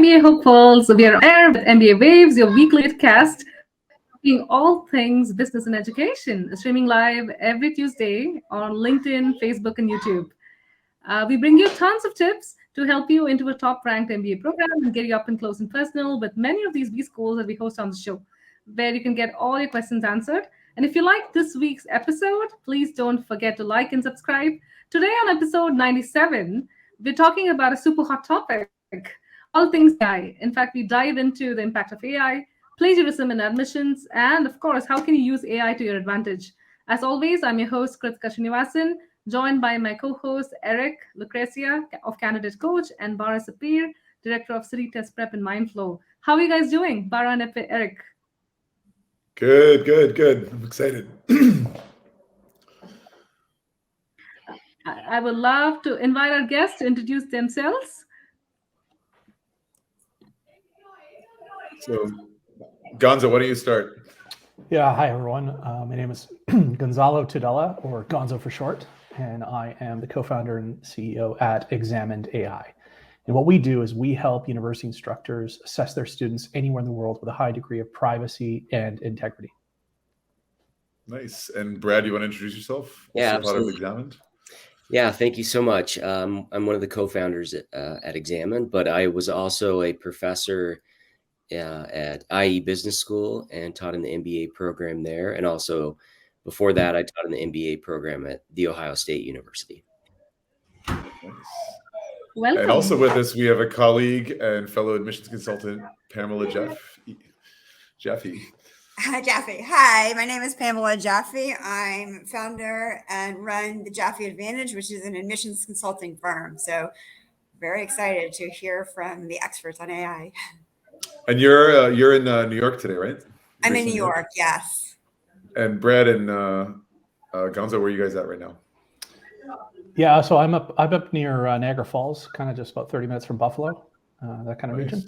MBA hopefuls. We are air with MBA Waves, your weekly cast, talking all things business and education, streaming live every Tuesday on LinkedIn, Facebook, and YouTube. We bring you tons of tips to help you into a top-ranked MBA program and get you up and close and personal with many of these B schools that we host on the show, where you can get all your questions answered. And if you like this week's episode, please don't forget to like and subscribe. Today on episode 97, we're talking about a super hot topic, all things AI. In fact, we dive into the impact of AI, plagiarism in admissions, and of course, how can you use AI to your advantage? As always, I'm your host, Krithika Srinivasan, joined by my co-host, Eric Lucrezia of Candidate Coach, and Bara Sapir, Director of City Test Prep and Mindflow. How are you guys doing, Bara and Eric? Good. I'm excited. I would love to invite our guests to introduce themselves. So, Gonzo, why don't you start? Yeah, hi everyone. My name is Gonzalo Tudela, or Gonzo for short, and I am the co-founder and CEO at Examined AI. And what we do is we help university instructors assess their students anywhere in the world with a high degree of privacy and integrity. Nice. And Brad, you want to introduce yourself? Yeah, also part of absolutely. Examined? Yeah, thank you so much. I'm one of the co-founders at Examined, but I was also a professor at IE Business School and taught in the MBA program there. And also before that, I taught in the MBA program at The Ohio State University. Nice. Welcome. And also with us, we have a colleague and fellow admissions consultant, Pamela Jaffe. Jaffe. Hi, my name is Pamela Jaffe. I'm founder and run the Jaffe Advantage, which is an admissions consulting firm. So very excited to hear from the experts on AI. And you're in New York today, right? I'm in New York, yes. And Brad and Gonzo, where are you guys at right now? Yeah, so I'm up near Niagara Falls, kind of just about 30 minutes from Buffalo, that kind of region.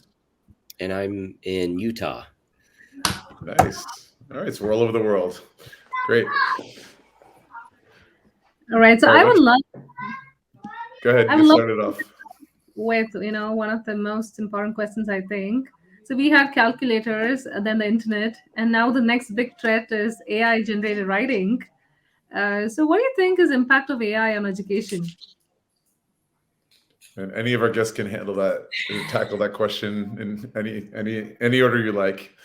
And I'm in Utah. Nice. All right, so we're all over the world. Great. All right, so I would love. Go ahead. You start it off with one of the most important questions, I think. So we have calculators, then the internet, and now the next big threat is AI generated writing. So what do you think is the impact of AI on education? And any of our guests can handle that, tackle that question in any order you like.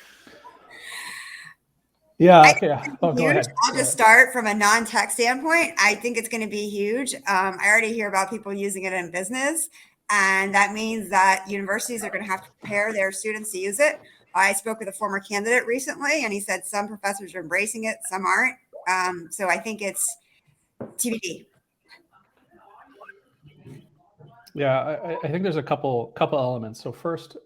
Yeah. Go ahead. I'll just start from a non-tech standpoint. I think it's going to be huge. I already hear about people using it in business, and that means that universities are going to have to prepare their students to use it. I spoke with a former candidate recently, and he said some professors are embracing it, some aren't. So I think it's TBD. Yeah, I think there's a couple elements. So first,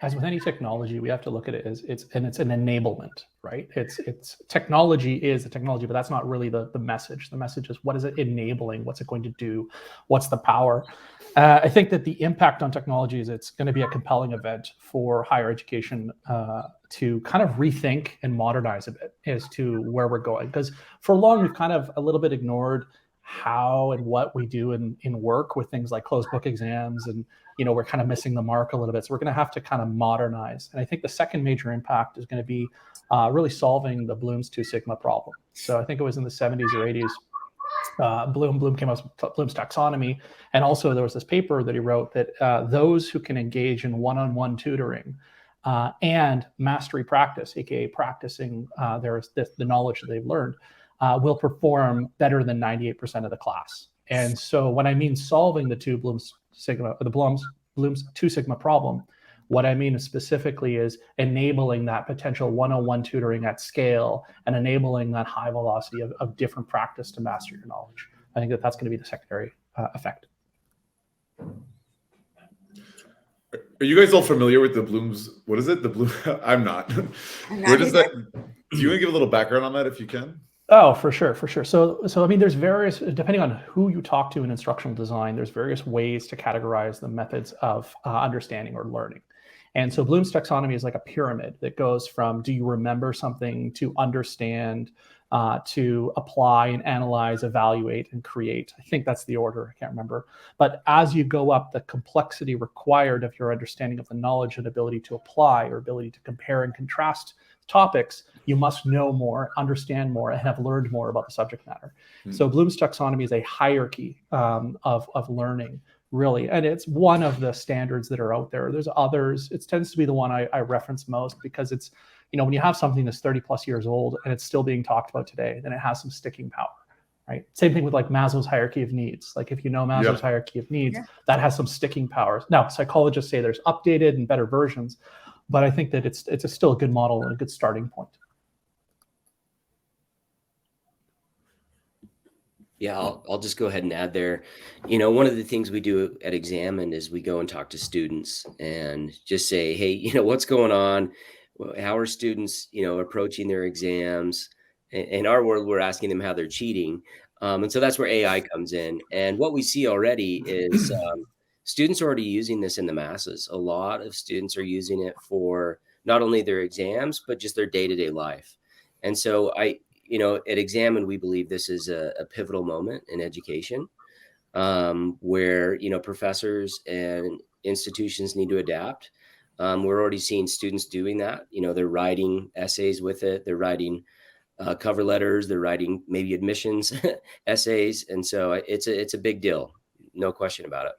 as with any technology, we have to look at it as it's an enablement, right? It's technology is the technology, but that's not really the message. The message is what is it enabling? What's it going to do? What's the power? I think that the impact on technology is it's going to be a compelling event for higher education to kind of rethink and modernize a bit as to where we're going. Because for long, we've kind of a little bit ignored how and what we do in work with things like closed book exams, and we're kind of missing the mark a little bit. So we're going to have to kind of modernize. And I think the second major impact is going to be really solving the Bloom's Two Sigma problem. So I think it was in the 70s or 80s, Bloom came up with Bloom's taxonomy, and also there was this paper that he wrote that those who can engage in one-on-one tutoring and mastery practice, aka practicing the knowledge that they've learned, will perform better than 98% of the class. And so when I mean solving the Bloom's Two Sigma problem, what I mean specifically is enabling that potential one-on-one tutoring at scale and enabling that high velocity of different practice to master your knowledge. I think that's going to be the secondary effect. Are you guys all familiar with the Bloom's? What is it? The Bloom? I'm not. Where does that? Do you want to give a little background on that if you can? Oh, for sure. So I mean, there's various, depending on who you talk to in instructional design, there's various ways to categorize the methods of understanding or learning. And so Bloom's taxonomy is like a pyramid that goes from do you remember something to understand, to apply and analyze, evaluate, and create. I think that's the order. I can't remember. But as you go up, the complexity required of your understanding of the knowledge and ability to apply or ability to compare and contrast topics, you must know more, understand more, and have learned more about the subject matter. So Bloom's taxonomy is a hierarchy of learning, really. And it's one of the standards that are out there. There's others. It tends to be the one I reference most because it's, when you have something that's 30 plus years old and it's still being talked about today, then it has some sticking power, right? Same thing with like Maslow's hierarchy of needs. Like if you know Maslow's hierarchy of needs, that has some sticking powers. Now, psychologists say there's updated and better versions, but I think that it's still a good model and a good starting point. Yeah, I'll just go ahead and add there. One of the things we do at Examine is we go and talk to students and just say, hey, what's going on? How are students, approaching their exams? In our world, we're asking them how they're cheating. And so that's where AI comes in. And what we see already is students are already using this in the masses. A lot of students are using it for not only their exams, but just their day-to-day life. And so at Examine, we believe this is a pivotal moment in education where, professors and institutions need to adapt. We're already seeing students doing that. They're writing essays with it. They're writing cover letters. They're writing maybe admissions essays. And so it's a big deal. No question about it.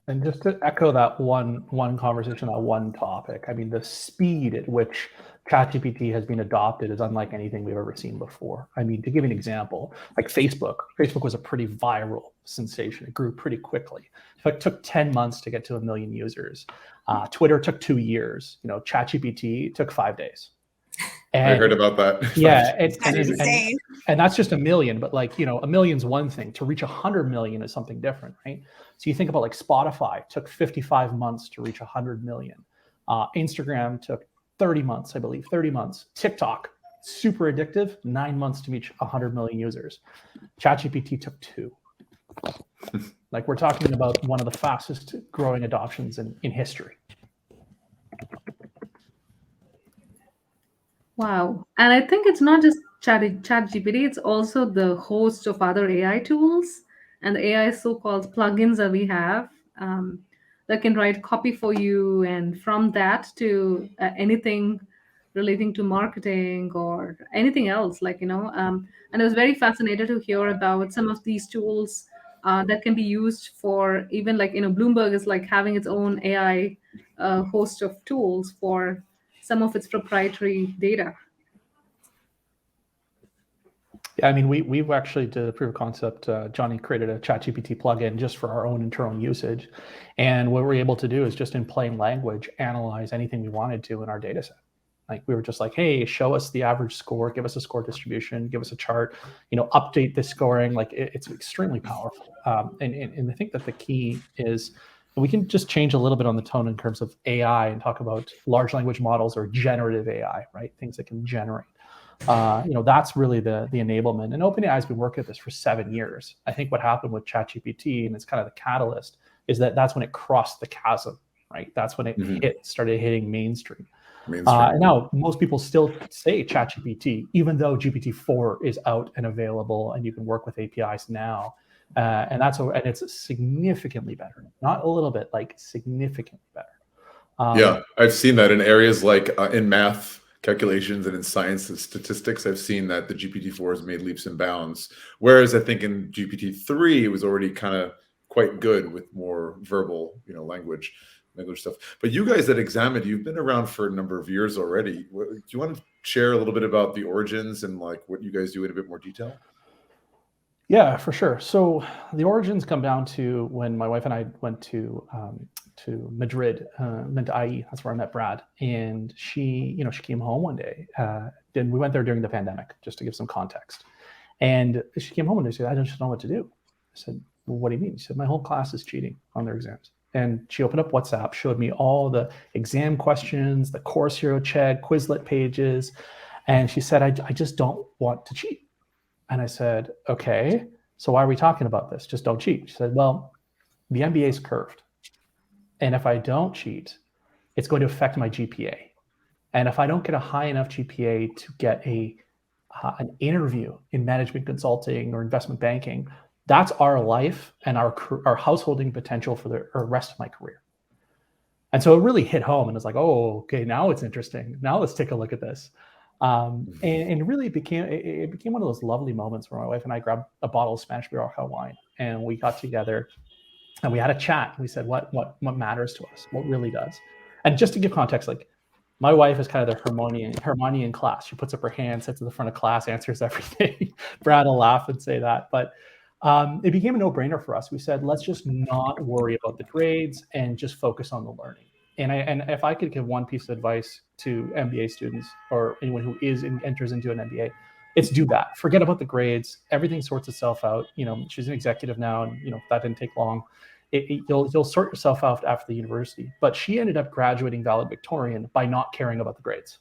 And just to echo that one conversation, that one topic, I mean, the speed at which ChatGPT has been adopted is unlike anything we've ever seen before. I mean, to give you an example, like Facebook was a pretty viral sensation. It grew pretty quickly. It took 10 months to get to 1 million users. Twitter took 2 years. ChatGPT took 5 days. And I heard about that. Yeah, and that's just 1 million. But 1 million's one thing. To reach 100 million is something different, right? So you think about like Spotify took 55 months to reach 100 million. Instagram took 30 months, I believe, 30 months. TikTok, super addictive, 9 months to reach 100 million users. ChatGPT took 2. Like we're talking about one of the fastest growing adoptions in history. Wow. And I think it's not just ChatGPT, it's also the host of other AI tools and the AI so-called plugins that we have that can write copy for you. And from that to anything relating to marketing or anything else, and I was very fascinated to hear about some of these tools that can be used for even Bloomberg is like having its own AI host of tools for some of its proprietary data. Yeah, I mean, we've actually did a proof of concept. Johnny created a ChatGPT plugin just for our own internal usage. And what we're able to do is just in plain language, analyze anything we wanted to in our data set. Like we were just like, hey, show us the average score, give us a score distribution, give us a chart, update the scoring. Like it's extremely powerful. And I think that the key is we can just change a little bit on the tone in terms of AI and talk about large language models or generative AI, right? Things that can generate. That's really the enablement. And OpenAI's been working at this for 7 years. I think what happened with ChatGPT, and it's kind of the catalyst, is that's when it crossed the chasm, right? That's when it started hitting mainstream. And now most people still say ChatGPT, even though GPT-4 is out and available and you can work with APIs now. And it's significantly better, not a little bit, like significantly better. Yeah, I've seen that in areas like in math calculations and in science and statistics. I've seen that the GPT-4 has made leaps and bounds. Whereas I think in GPT-3, it was already kind of quite good with more verbal, language stuff. But you guys at Examine, you've been around for a number of years already. Do you want to share a little bit about the origins and like what you guys do in a bit more detail? Yeah, for sure. So the origins come down to when my wife and I went to Madrid, went to IE. That's where I met Brad. And she came home one day. Then we went there during the pandemic, just to give some context. And she came home and she said, I just don't know what to do. I said, well, what do you mean? She said, my whole class is cheating on their exams. And she opened up WhatsApp, showed me all the exam questions, the course hero check, Quizlet pages. And she said, I just don't want to cheat. And I said, okay, so why are we talking about this? Just don't cheat. She said, well, the MBA is curved. And if I don't cheat, it's going to affect my GPA. And if I don't get a high enough GPA to get an interview in management consulting or investment banking, that's our life and our householding potential for the rest of my career. And so it really hit home, and it's like, oh, okay, now it's interesting. Now let's take a look at this. And really it became one of those lovely moments where my wife and I grabbed a bottle of Spanish Barraca wine, and we got together and we had a chat. We said, what matters to us? What really does? And just to give context, like, my wife is kind of the Hermione in class. She puts up her hand, sits at the front of class, answers everything. Brad will laugh and say that. But it became a no-brainer for us. We said, let's just not worry about the grades and just focus on the learning. And if I could give one piece of advice to MBA students or anyone who enters into an MBA, it's do that. Forget about the grades. Everything sorts itself out. She's an executive now, and that didn't take long. You'll sort yourself out after the university. But she ended up graduating valedictorian by not caring about the grades.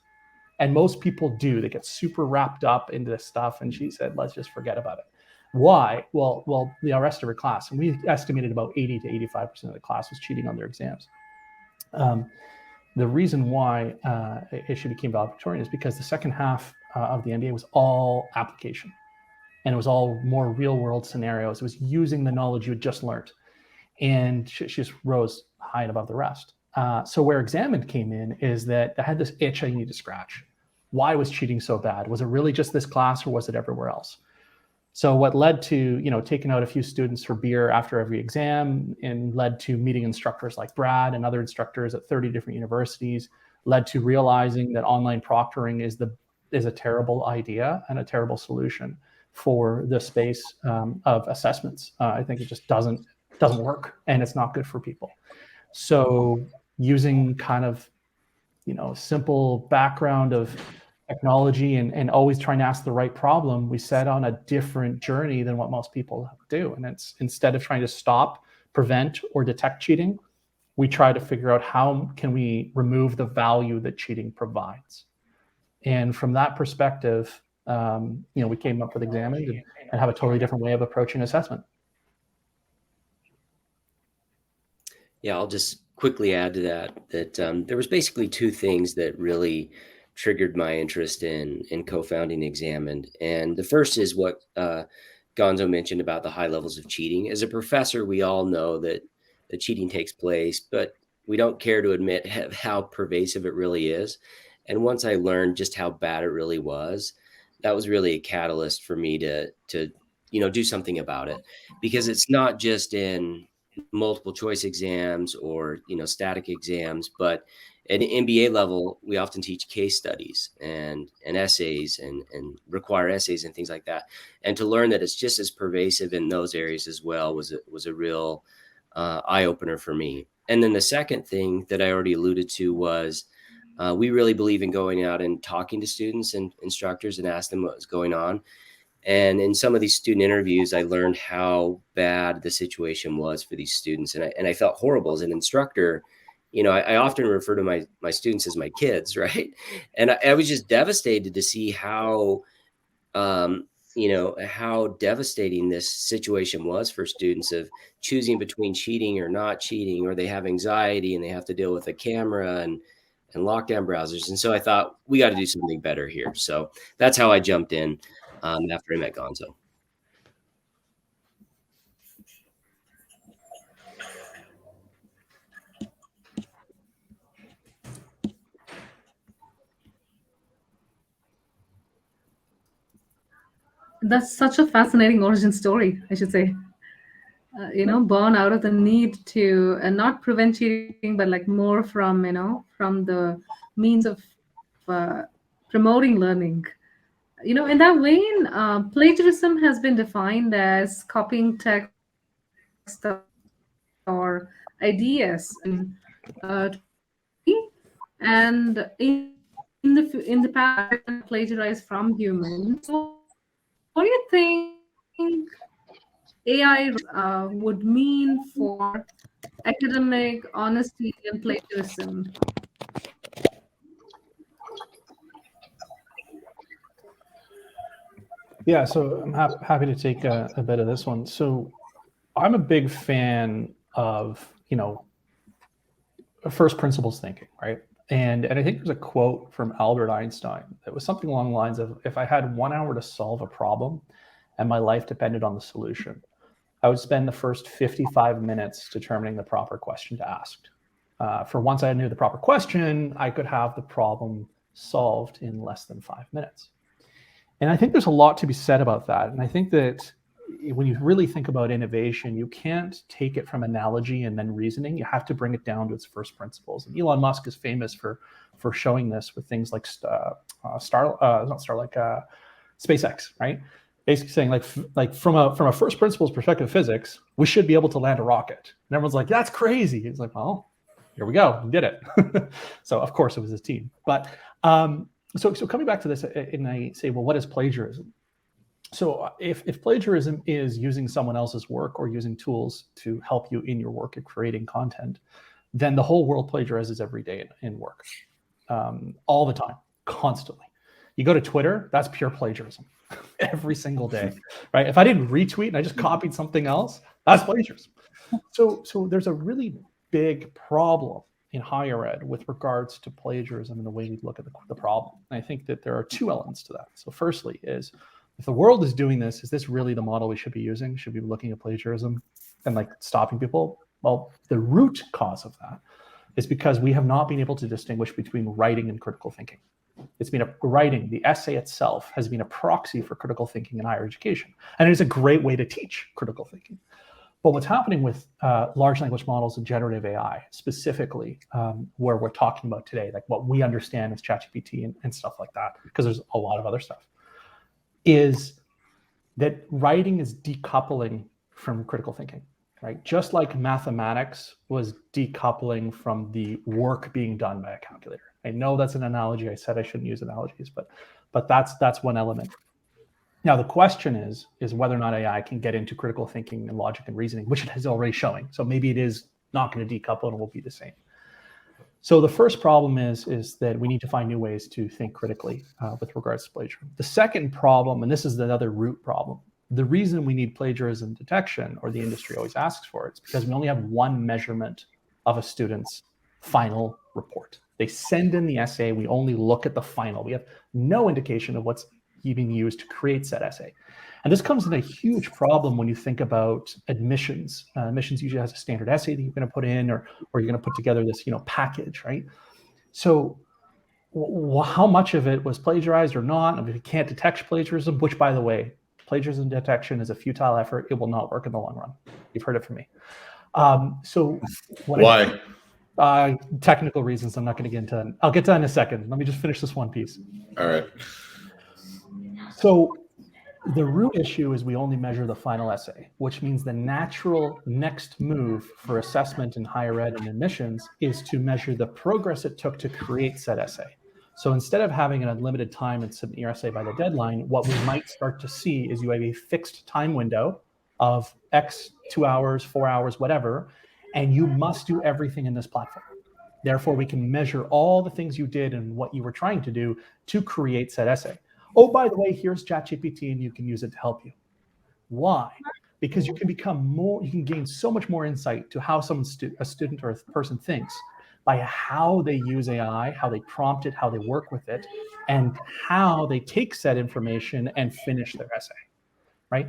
And most people do. They get super wrapped up into this stuff. And she said, let's just forget about it. Why? Well, the rest of her class, and we estimated about 80 to 85% of the class was cheating on their exams. The reason why she became valedictorian is because the second half of the MBA was all application. And it was all more real world scenarios. It was using the knowledge you had just learned. And she just rose high and above the rest. So where Examined came in is that I had this itch I needed to scratch. Why was cheating so bad? Was it really just this class, or was it everywhere else? So what led to, taking out a few students for beer after every exam, and led to meeting instructors like Brad and other instructors at 30 different universities, led to realizing that online proctoring is a terrible idea and a terrible solution for the space of assessments. I think it just doesn't work, and it's not good for people. So using kind of, simple background of technology and always trying to ask the right problem, we set on a different journey than what most people do. And it's, instead of trying to stop, prevent, or detect cheating, we try to figure out how can we remove the value that cheating provides. And from that perspective, we came up with Examined and have a totally different way of approaching assessment. Yeah, I'll just quickly add to that there was basically two things that really triggered my interest in co-founding Examined. And the first is what Gonzo mentioned about the high levels of cheating. As a professor, we all know that the cheating takes place, but we don't care to admit how pervasive it really is. And once I learned just how bad it really was, that was really a catalyst for me to do something about it, because it's not just in multiple choice exams or static exams, but at an MBA level, we often teach case studies and essays and require essays and things like that. And to learn that it's just as pervasive in those areas as well was a real eye opener for me. And then the second thing that I already alluded to was we really believe in going out and talking to students and instructors and ask them what was going on. And in some of these student interviews, I learned how bad the situation was for these students. And I felt horrible as an instructor. I often refer to my students as my kids, right? And I was just devastated to see how, how devastating this situation was for students of choosing between cheating or not cheating, or they have anxiety and they have to deal with a camera and lockdown browsers. And so I thought, we got to do something better here. So that's how I jumped in after I met Gonzo. That's such a fascinating origin story, I should say. Born out of the need to not prevent cheating, but like more from the means of promoting learning. In that vein, plagiarism has been defined as copying text or ideas and in the past plagiarized from humans. So what do you think AI would mean for academic honesty and plagiarism? Yeah, so I'm happy to take a bit of this one. So I'm a big fan of, first principles thinking, right? And I think there's a quote from Albert Einstein that was something along the lines of, if I had 1 hour to solve a problem and my life depended on the solution, I would spend the first 55 minutes determining the proper question to ask. For once I knew the proper question, I could have the problem solved in less than 5 minutes. And I think there's a lot to be said about that. And I think that when you really think about innovation, you can't take it from analogy and then reasoning. You have to bring it down to its first principles. And Elon Musk is famous for showing this with things like SpaceX, right? Basically saying like from a first principles perspective of physics, we should be able to land a rocket. And everyone's like, that's crazy. He's like, well, here we go, we did it. So of course it was his team. But so coming back to this, and I say, well, what is plagiarism? So if plagiarism is using someone else's work or using tools to help you in your work at creating content, then the whole world plagiarizes every day in work, all the time, constantly. You go to Twitter, that's pure plagiarism every single day, right? If I didn't retweet and I just copied something else, that's plagiarism. So there's a really big problem in higher ed with regards to plagiarism and the way we look at the problem. And I think that there are two elements to that. So firstly is, if the world is doing this, is this really the model we should be using? Should we be looking at plagiarism and like stopping people? Well, the root cause of that is because we have not been able to distinguish between writing and critical thinking. It's been writing, the essay itself has been a proxy for critical thinking in higher education. And it is a great way to teach critical thinking. But what's happening with large language models and generative AI, specifically where we're talking about today, like what we understand as ChatGPT and stuff like that, because there's a lot of other stuff, is that writing is decoupling from critical thinking, right? Just like mathematics was decoupling from the work being done by a calculator. I know that's an analogy. I said I shouldn't use analogies, but that's one element. Now the question is whether or not AI can get into critical thinking and logic and reasoning, which it is already showing. So maybe it is not going to decouple and it will be the same. So the first problem is that we need to find new ways to think critically with regards to plagiarism. The second problem, and this is another root problem, the reason we need plagiarism detection, or the industry always asks for it, is because we only have one measurement of a student's final report. They send in the essay, we only look at the final. We have no indication of what's being used to create said essay. And this comes in a huge problem when you think about admissions. Admissions usually has a standard essay that you're going to put in, or you're going to put together this, package, right? So how much of it was plagiarized or not? If you can't detect plagiarism, which, by the way, plagiarism detection is a futile effort. It will not work in the long run. You've heard it from me. So why? Technical reasons I'm not going to get into. I'll get to that in a second. Let me just finish this one piece. All right. So the root issue is we only measure the final essay, which means the natural next move for assessment in higher ed and admissions is to measure the progress it took to create said essay. So instead of having an unlimited time and submit your essay by the deadline, what we might start to see is you have a fixed time window of X, 2 hours, 4 hours, whatever, and you must do everything in this platform. Therefore, we can measure all the things you did and what you were trying to do to create said essay. Oh, by the way, here's ChatGPT and you can use it to help you. Why? Because you can gain so much more insight to how a student or a person thinks by how they use AI, how they prompt it, how they work with it, and how they take said information and finish their essay, right?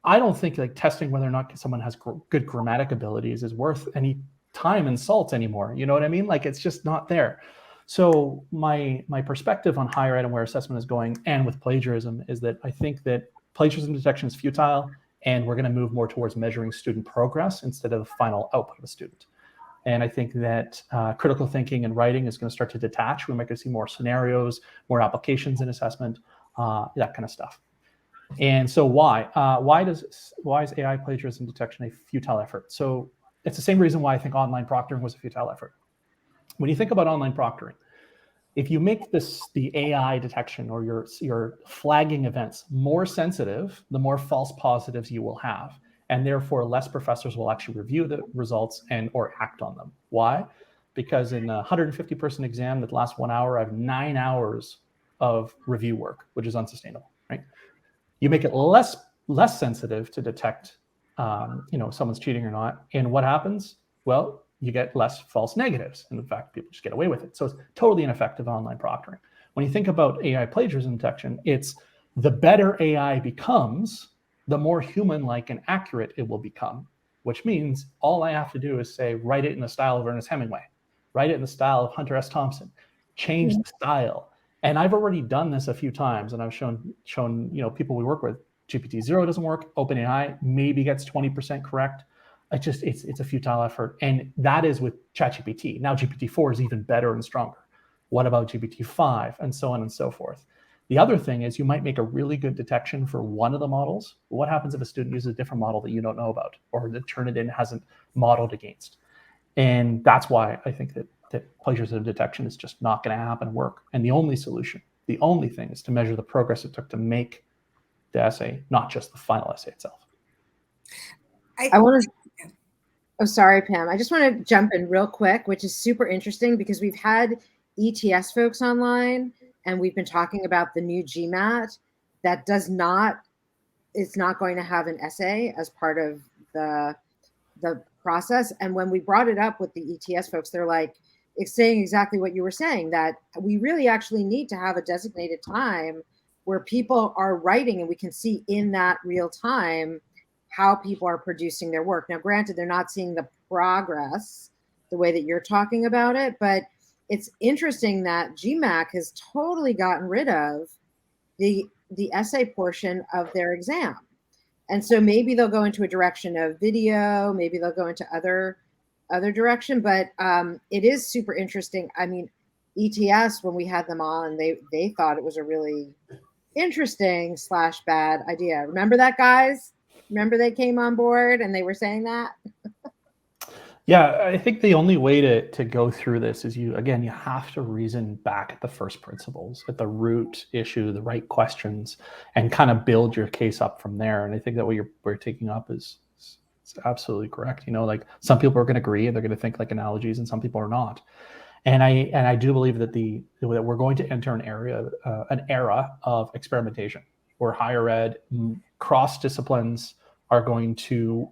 I don't think like testing whether or not someone has good grammatic abilities is worth any time and salt anymore. You know what I mean? Like it's just not there. So my perspective on higher ed and where assessment is going, and with plagiarism, is that I think that plagiarism detection is futile, and we're going to move more towards measuring student progress instead of the final output of a student. And I think that critical thinking and writing is going to start to detach. We might see more scenarios, more applications in assessment, that kind of stuff. And so why is AI plagiarism detection a futile effort? So it's the same reason why I think online proctoring was a futile effort. When you think about online proctoring, if you make the AI detection or your flagging events more sensitive, the more false positives you will have. And therefore, less professors will actually review the results or act on them. Why? Because in a 150-person exam that lasts 1 hour, I have 9 hours of review work, which is unsustainable, right? You make it less sensitive to detect, someone's cheating or not. And what happens? Well, you get less false negatives. And in fact, people just get away with it. So it's totally ineffective online proctoring. When you think about AI plagiarism detection, it's the better AI becomes, the more human-like and accurate it will become, which means all I have to do is say, write it in the style of Ernest Hemingway, write it in the style of Hunter S. Thompson, change the style. And I've already done this a few times, and I've shown people we work with, GPT-0 doesn't work, OpenAI maybe gets 20% correct. It's a futile effort. And that is with ChatGPT. Now GPT-4 is even better and stronger. What about GPT-5 and so on and so forth? The other thing is you might make a really good detection for one of the models. What happens if a student uses a different model that you don't know about, or that Turnitin hasn't modeled against? And that's why I think that plagiarism detection is just not going to happen and work. And the only solution, the only thing, is to measure the progress it took to make the essay, not just the final essay itself. I want to, oh, sorry, Pam. I just want to jump in real quick, which is super interesting because we've had ETS folks online and we've been talking about the new GMAT that it's not going to have an essay as part of the process. And when we brought it up with the ETS folks, they're like, it's saying exactly what you were saying, that we really actually need to have a designated time where people are writing and we can see in that real time how people are producing their work. Now, granted, they're not seeing the progress the way that you're talking about it, but it's interesting that GMAC has totally gotten rid of the essay portion of their exam. And so maybe they'll go into a direction of video, maybe they'll go into other direction, but it is super interesting. I mean, ETS, when we had them on, they thought it was a really interesting / bad idea. Remember that, guys? Remember they came on board and they were saying that? Yeah, I think the only way to go through this is you have to reason back at the first principles, at the root issue, the right questions, and kind of build your case up from there. And I think that what we're taking up is absolutely correct. Like some people are going to agree and they're going to think like analogies, and some people are not. And I do believe that that we're going to enter an era of experimentation where higher ed cross disciplines are going to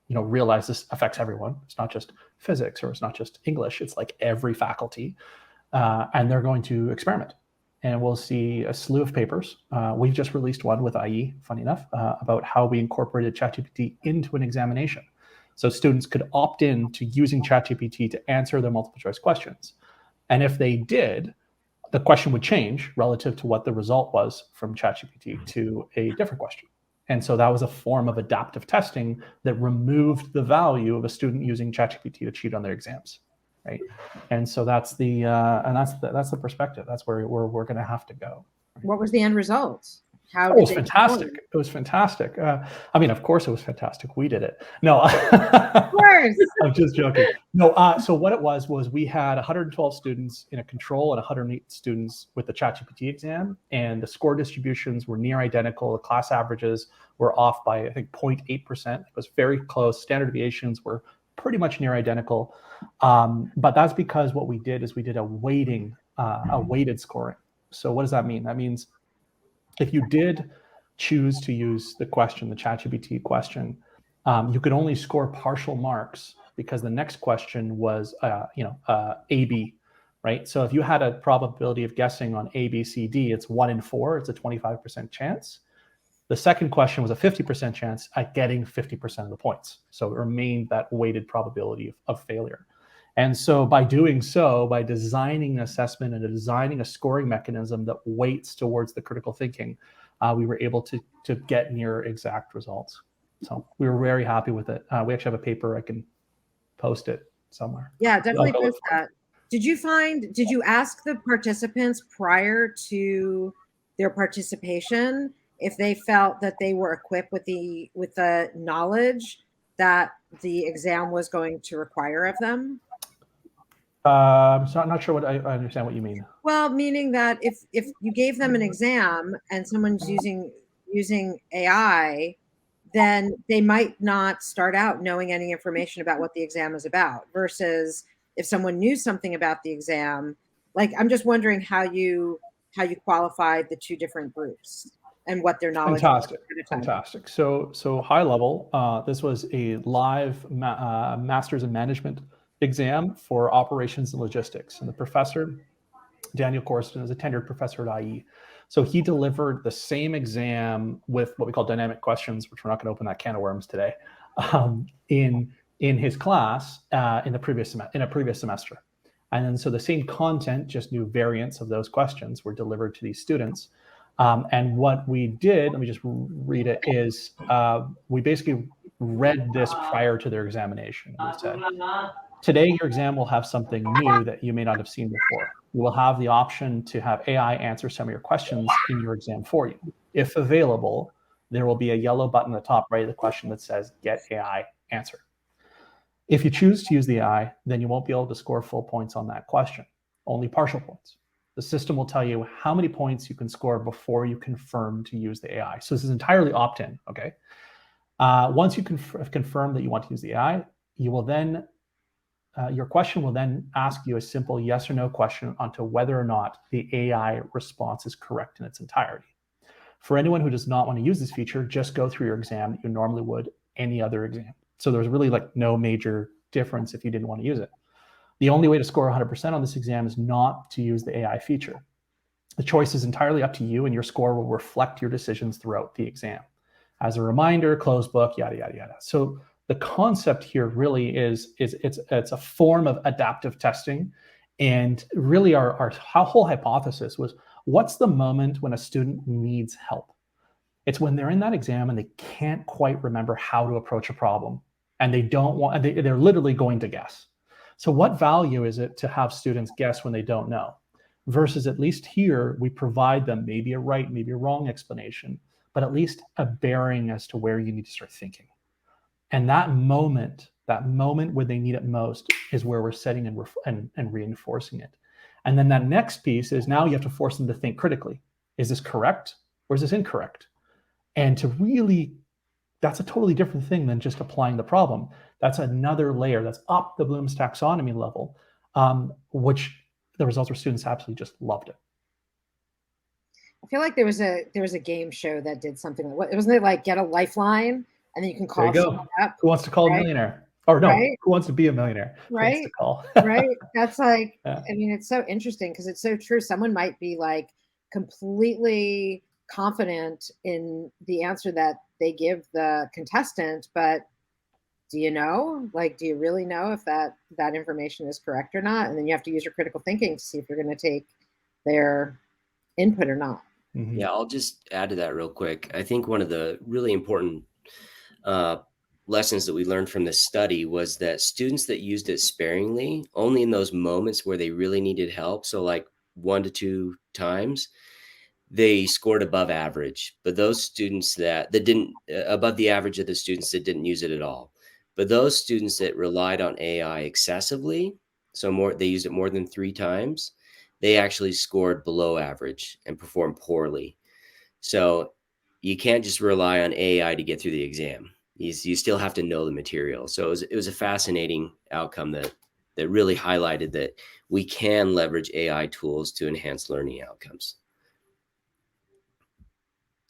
realize this affects everyone. It's not just physics or it's not just English. It's like every faculty, and they're going to experiment. And we'll see a slew of papers. We've just released one with IE, funny enough, about how we incorporated ChatGPT into an examination. So students could opt in to using ChatGPT to answer their multiple choice questions. And if they did, the question would change relative to what the result was from ChatGPT to a different question. And so that was a form of adaptive testing that removed the value of a student using ChatGPT to cheat on their exams, right? And so that's the perspective. That's where we're going to have to go. What was the end result? It was fantastic. It was fantastic. I mean, of course it was fantastic. We did it. No, of course. I'm just joking. No. So what it was we had 112 students in a control and 108 students with the ChatGPT exam, and the score distributions were near identical. The class averages were off by, I think, 0.8%. It was very close. Standard deviations were pretty much near identical. But that's because what we did is we did a weighted scoring. So what does that mean? That means if you did choose to use the ChatGPT question, you could only score partial marks because the next question was, AB, right? So if you had a probability of guessing on A, B, C, D, it's 1 in 4. It's a 25% chance. The second question was a 50% chance at getting 50% of the points. So it remained that weighted probability of failure. And so by doing so, by designing an assessment and designing a scoring mechanism that weights towards the critical thinking, we were able to get near exact results. So we were very happy with it. We actually have a paper. I can post it somewhere. Yeah, definitely post that. Did you ask the participants prior to their participation if they felt that they were equipped with the knowledge that the exam was going to require of them? So I'm not sure what I understand what you mean. Well, meaning that if you gave them an exam and someone's using AI, then they might not start out knowing any information about what the exam is about, versus if someone knew something about the exam. Like, I'm just wondering how you qualified the two different groups and what their knowledge was. Fantastic. So high level, this was a live master's in management exam for operations and logistics. And the professor, Daniel Corsten, is a tenured professor at IE. So he delivered the same exam with what we call dynamic questions, which we're not going to open that can of worms today, in his class in a previous semester. And then so the same content, just new variants of those questions were delivered to these students. And what we did, let me just read it, is we basically read this prior to their examination. We said, today your exam will have something new that you may not have seen before. You will have the option to have AI answer some of your questions in your exam for you. If available, there will be a yellow button at the top right of the question that says Get AI Answer. If you choose to use the AI, then you won't be able to score full points on that question, only partial points. The system will tell you how many points you can score before you confirm to use the AI. So this is entirely opt-in, okay? Once you confirm that you want to use the AI, you will then your question will then ask you a simple yes or no question onto whether or not the AI response is correct in its entirety. For anyone who does not want to use this feature, just go through your exam that you normally would any other exam. So there's really like no major difference if you didn't want to use it. The only way to score 100% on this exam is not to use the AI feature. The choice is entirely up to you, and your score will reflect your decisions throughout the exam. As a reminder, closed book, yada, yada, yada. So the concept here really is it's a form of adaptive testing. And really our whole hypothesis was, what's the moment when a student needs help? It's when they're in that exam and they can't quite remember how to approach a problem. And they don't want, they're literally going to guess. So what value is it to have students guess when they don't know? Versus at least here, we provide them maybe a right, maybe a wrong explanation, but at least a bearing as to where you need to start thinking. And that moment where they need it most is where we're setting and reinforcing it. And then that next piece is now you have to force them to think critically. Is this correct or is this incorrect? And to really, that's a totally different thing than just applying the problem. That's another layer. That's up the Bloom's taxonomy level, which the results for students absolutely just loved it. I feel like there was a game show that did something like, wasn't it like Get a Lifeline? And then you can call someone up. Who wants to call a millionaire? Or no, right? Who wants to be a millionaire? Right. Who wants to call? Right. That's like, yeah. I mean, it's so interesting because it's so true. Someone might be like completely confident in the answer that they give the contestant, but do you know? Like, do you really know if that information is correct or not? And then you have to use your critical thinking to see if you're going to take their input or not. Mm-hmm. Yeah, I'll just add to that real quick. I think one of the really important lessons that we learned from this study was that students that used it sparingly, only in those moments where they really needed help, so like 1 to 2 times, they scored above average. But those students that didn't, above the average of the students that didn't use it at all. But those students that relied on AI excessively, so they used it more than 3 times, they actually scored below average and performed poorly. So you can't just rely on AI to get through the exam. You still have to know the material. So it was a fascinating outcome that really highlighted that we can leverage AI tools to enhance learning outcomes.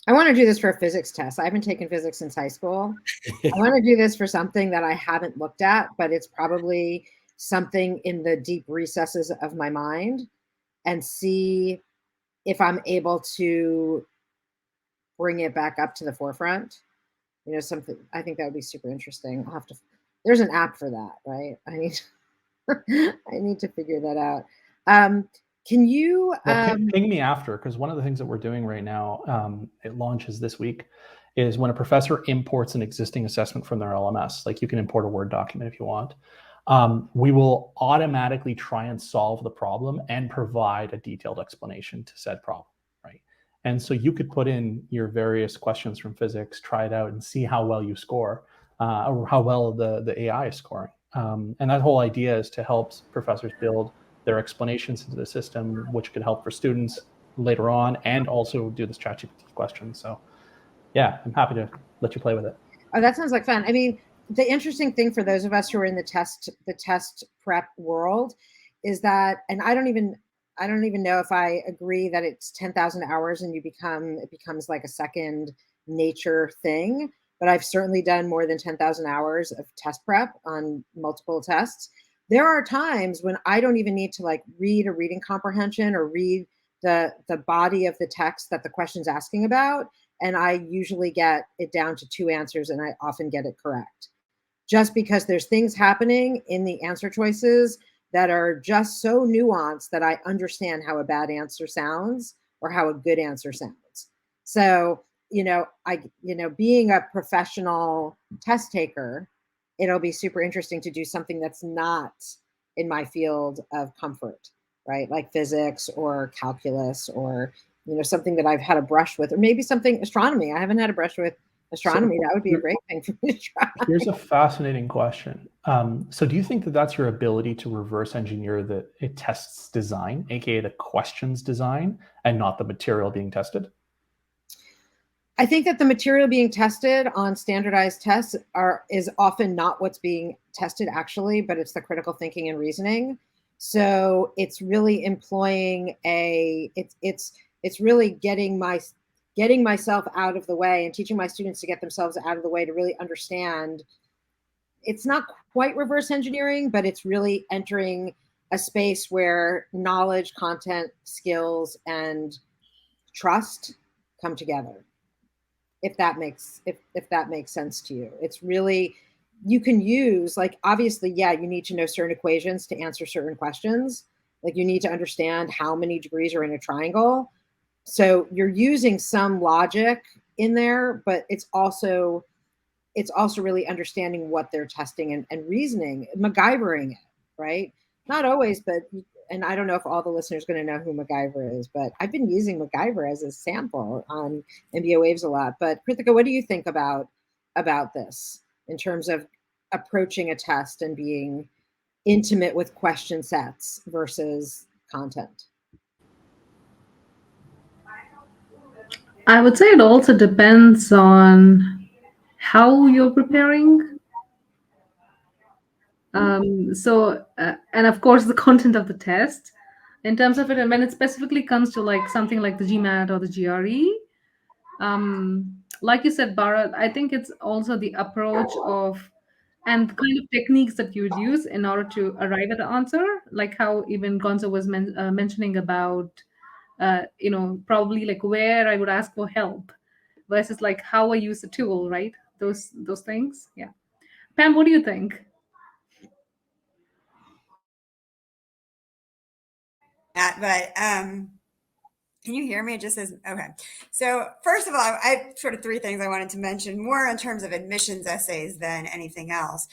I want to do this for a physics test. I haven't taken physics since high school. I want to do this for something that I haven't looked at, but it's probably something in the deep recesses of my mind, and see if I'm able to bring it back up to the forefront. You know, something, I think that would be super interesting. I'll have to, there's an app for that, right? I need to figure that out. Can you ping me after? Because one of the things that we're doing right now, it launches this week, is when a professor imports an existing assessment from their LMS, like you can import a Word document if you want, we will automatically try and solve the problem and provide a detailed explanation to said problem, right? And so you could put in your various questions from physics, try it out and see how well you score, or how well the AI is scoring. And that whole idea is to help professors build their explanations into the system, which could help for students later on, and also do this ChatGPT question. So yeah, I'm happy to let you play with it. Oh, that sounds like fun. I mean, the interesting thing for those of us who are in the test prep world is that, and I don't even know if I agree that it's 10,000 hours and it becomes like a second nature thing, but I've certainly done more than 10,000 hours of test prep on multiple tests. there are times when I don't even need to like read a reading comprehension or read the body of the text that the question's asking about. And I usually get it down to 2 answers, and I often get it correct. Just because there's things happening in the answer choices that are just so nuanced that I understand how a bad answer sounds or how a good answer sounds. So, being a professional test taker, it'll be super interesting to do something that's not in my field of comfort, right? Like physics or calculus, or something that I've had a brush with, or maybe something astronomy. I haven't had a brush with astronomy. That would be a great thing for me to try. Here's a fascinating question. So do you think that that's your ability to reverse engineer the test's design, aka the questions design, and not the material being tested? I think that the material being tested on standardized tests is often not what's being tested actually, but it's the critical thinking and reasoning. So it's really employing it's really getting myself out of the way and teaching my students to get themselves out of the way to really understand. It's not quite reverse engineering, but it's really entering a space where knowledge, content, skills, and trust come together. If that makes sense to you. It's really, you can use, like, obviously, yeah, you need to know certain equations to answer certain questions. Like, you need to understand how many degrees are in a triangle. So you're using some logic in there, but it's also really understanding what they're testing and reasoning, MacGyvering it, right? Not always, but, and I don't know if all the listeners are going to know who MacGyver is, but I've been using MacGyver as a sample on MBA Waves a lot. But Krithika, what do you think about this in terms of approaching a test and being intimate with question sets versus content? I would say it also depends on how you're preparing. And of course, the content of the test in terms of it. And when it specifically comes to like something like the GMAT or the GRE, like you said, Bara, I think it's also the approach of and the kind of techniques that you would use in order to arrive at the answer, like how even Gonzo was mentioning about, probably like where I would ask for help versus like how I use the tool, right? Those things. Yeah. Pam, what do you think? But can you hear me? It just says, okay. So first of all, I have sort of 3 things I wanted to mention, more in terms of admissions essays than anything else.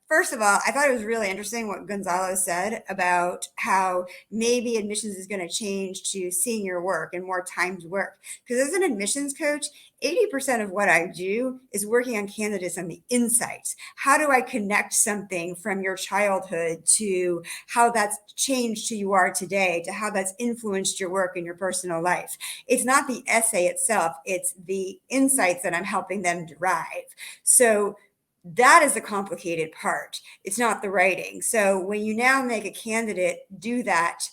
First of all, I thought it was really interesting what Gonzalo said about how maybe admissions is going to change to seeing your work and more timed work. Because as an admissions coach, 80% of what I do is working on candidates and the insights. How do I connect something from your childhood to how that's changed who you are today, to how that's influenced your work and your personal life? It's not the essay itself, it's the insights that I'm helping them derive. So that is the complicated part. It's not the writing. So when you now make a candidate do that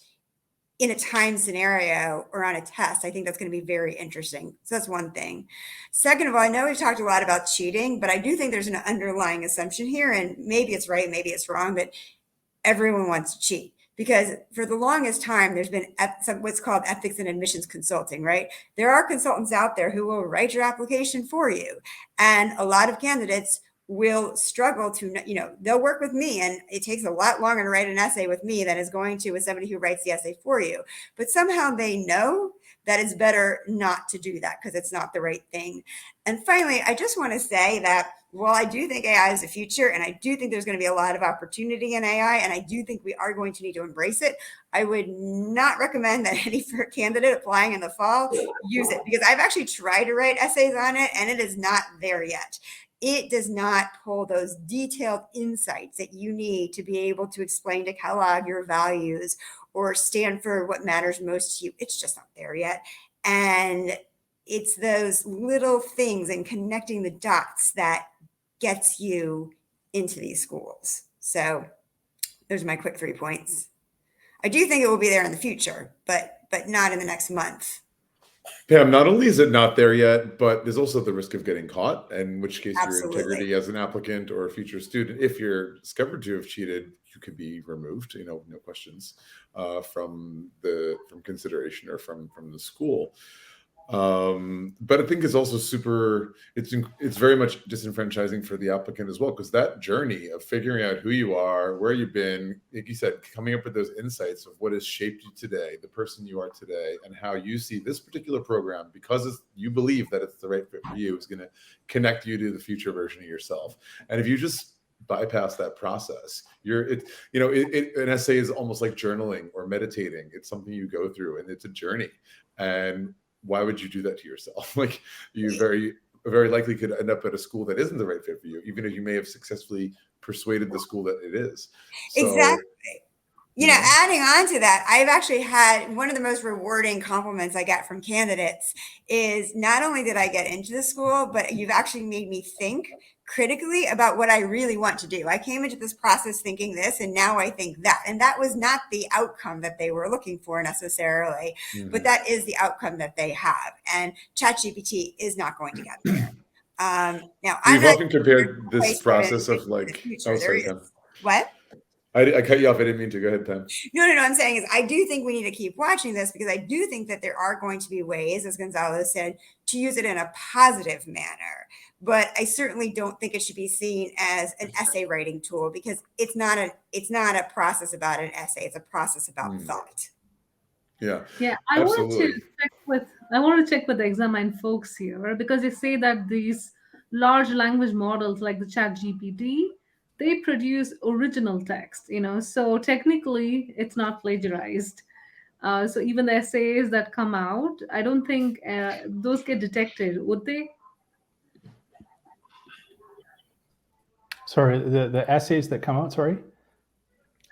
in a time scenario or on a test, I think that's going to be very interesting. So that's one thing. Second of all, I know we've talked a lot about cheating, but I do think there's an underlying assumption here, and maybe it's right, maybe it's wrong, but everyone wants to cheat. Because for the longest time, there's been what's called ethics and admissions consulting, right? There are consultants out there who will write your application for you. And a lot of candidates will struggle to, they'll work with me, and it takes a lot longer to write an essay with me than is going to with somebody who writes the essay for you. But somehow they know that it's better not to do that because it's not the right thing. And finally, I just want to say that while I do think AI is the future, and I do think there's going to be a lot of opportunity in AI, and I do think we are going to need to embrace it, I would not recommend that any candidate applying in the fall use it, because I've actually tried to write essays on it, and it is not there yet. It does not pull those detailed insights that you need to be able to explain to Kellogg your values or stand for what matters most to you. It's just not there yet. And it's those little things and connecting the dots that gets you into these schools. So those are my quick 3 points. I do think it will be there in the future, but not in the next month. Pam, not only is it not there yet, but there's also the risk of getting caught, in which case your Absolutely. integrity as an applicant or a future student, if you're discovered to have cheated, you could be removed, no questions, from consideration or from the school. But I think it's also it's very much disenfranchising for the applicant as well, because that journey of figuring out who you are, where you've been, like you said, coming up with those insights of what has shaped you today, the person you are today, and how you see this particular program, because you believe that it's the right fit for you, is going to connect you to the future version of yourself. And if you just bypass that process, an essay is almost like journaling or meditating. It's something you go through, and it's a journey. And why would you do that to yourself? Like, you very likely could end up at a school that isn't the right fit for you, even if you may have successfully persuaded the school that it is. So, exactly. Adding on to that, I've actually had one of the most rewarding compliments I get from candidates is not only did I get into the school, but you've actually made me think critically about what I really want to do. I came into this process thinking this, and now I think that. And that was not the outcome that they were looking for necessarily, but that is the outcome that they have. And ChatGPT is not going to get there. Now, we've often compared this process of like, what? I cut you off. I didn't mean to. Go ahead, Pam. No. I'm saying is I do think we need to keep watching this, because I do think that there are going to be ways, as Gonzalo said, to use it in a positive manner. But I certainly don't think it should be seen as an essay writing tool, because it's not a process about an essay. It's a process about thought. Yeah. Yeah. I want to check with the Examine folks here, because they say that these large language models like the ChatGPT, they produce original text, so technically it's not plagiarized. So even the essays that come out, I don't think those get detected, would they? Sorry, the essays that come out, sorry?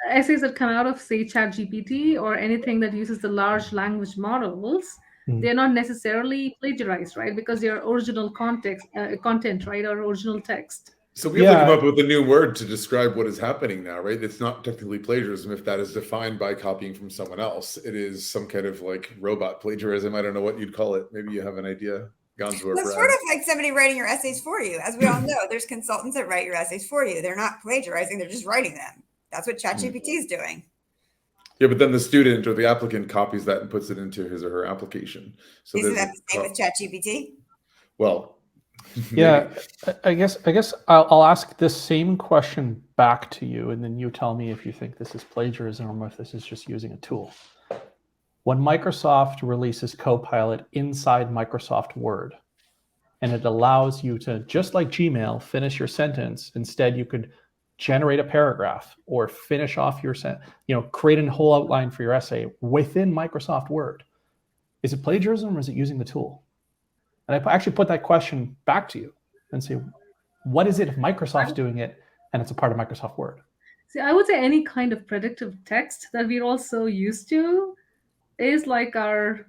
Essays that come out of, say, ChatGPT or anything that uses the large language models, they're not necessarily plagiarized, right? Because they're original content, right? Or original text. So we have to come up with a new word to describe what is happening now, right? It's not technically plagiarism if that is defined by copying from someone else. It is some kind of like robot plagiarism. I don't know what you'd call it. Maybe you have an idea, Gonzo. Well, it's sort of like somebody writing your essays for you. As we all know, there's consultants that write your essays for you. They're not plagiarizing. They're just writing them. That's what ChatGPT is doing. Yeah, but then the student or the applicant copies that and puts it into his or her application. So isn't that the same with ChatGPT? Well, yeah, I guess I'll ask this same question back to you, and then you tell me if you think this is plagiarism or if this is just using a tool. When Microsoft releases Copilot inside Microsoft Word, and it allows you to, just like Gmail, finish your sentence, instead you could generate a paragraph or finish off your create a whole outline for your essay within Microsoft Word. Is it plagiarism or is it using the tool? And I actually put that question back to you and say, what is it if Microsoft's doing it and it's a part of Microsoft Word? See, I would say any kind of predictive text that we're also used to is like the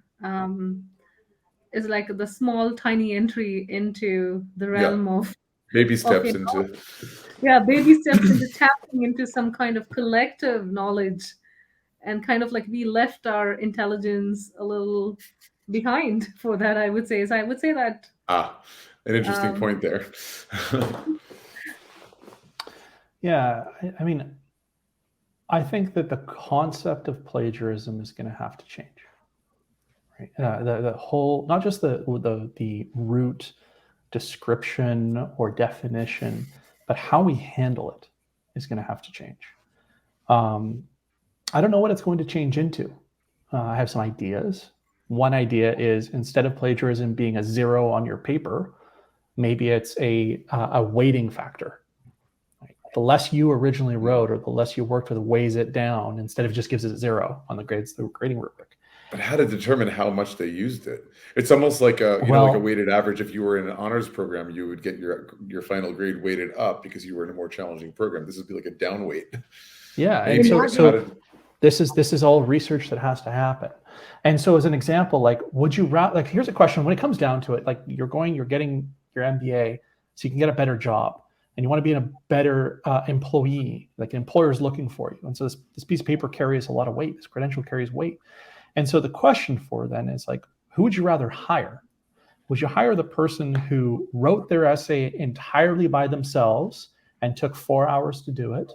small tiny entry into the realm of baby steps into tapping into some kind of collective knowledge, and kind of like we left our intelligence a little behind for that, I would say. So I would say that an interesting point there. Yeah, I mean, I think that the concept of plagiarism is going to have to change, right? The whole, not just the root description or definition, but how we handle it is going to have to change. I don't know what it's going to change into. I have some ideas. One idea is, instead of plagiarism being a 0 on your paper, maybe it's a weighting factor. Right? The less you originally wrote or the less you worked with, weighs it down instead of just gives it 0 on the grading rubric. But how to determine how much they used it? It's almost like like a weighted average. If you were in an honors program, you would get your final grade weighted up because you were in a more challenging program. This would be like a down weight. Yeah, and so this is all research that has to happen. And so, as an example, like, would you like? Here's a question: when it comes down to it, like, you're getting your MBA so you can get a better job, and you want to be in a better employee. Like, an employer is looking for you, and so this piece of paper carries a lot of weight. This credential carries weight. And so the question for then is, like, who would you rather hire? Would you hire the person who wrote their essay entirely by themselves and took 4 hours to do it?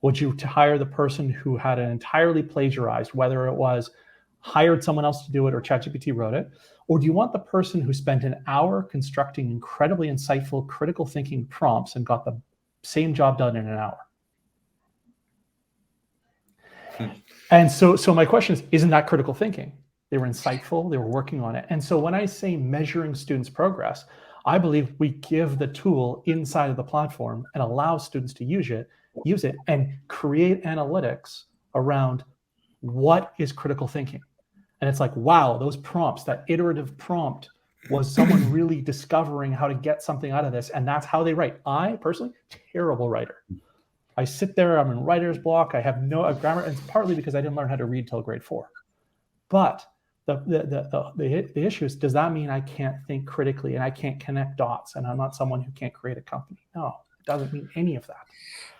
Would you hire the person who had it entirely plagiarized, whether it was hired someone else to do it or ChatGPT wrote it? Or do you want the person who spent an hour constructing incredibly insightful, critical thinking prompts and got the same job done in an hour? And so my question is, isn't that critical thinking? They were insightful, they were working on it. And so when I say measuring students' progress, I believe we give the tool inside of the platform and allow students to use it and create analytics around what is critical thinking. And it's like, wow, those prompts, that iterative prompt was someone really discovering how to get something out of this. And that's how they write. I personally, terrible writer. I sit there, I'm in writer's block. I have no grammar. And it's partly because I didn't learn how to read till grade 4. But the issue is, does that mean I can't think critically and I can't connect dots and I'm not someone who can't create a company? No, it doesn't mean any of that.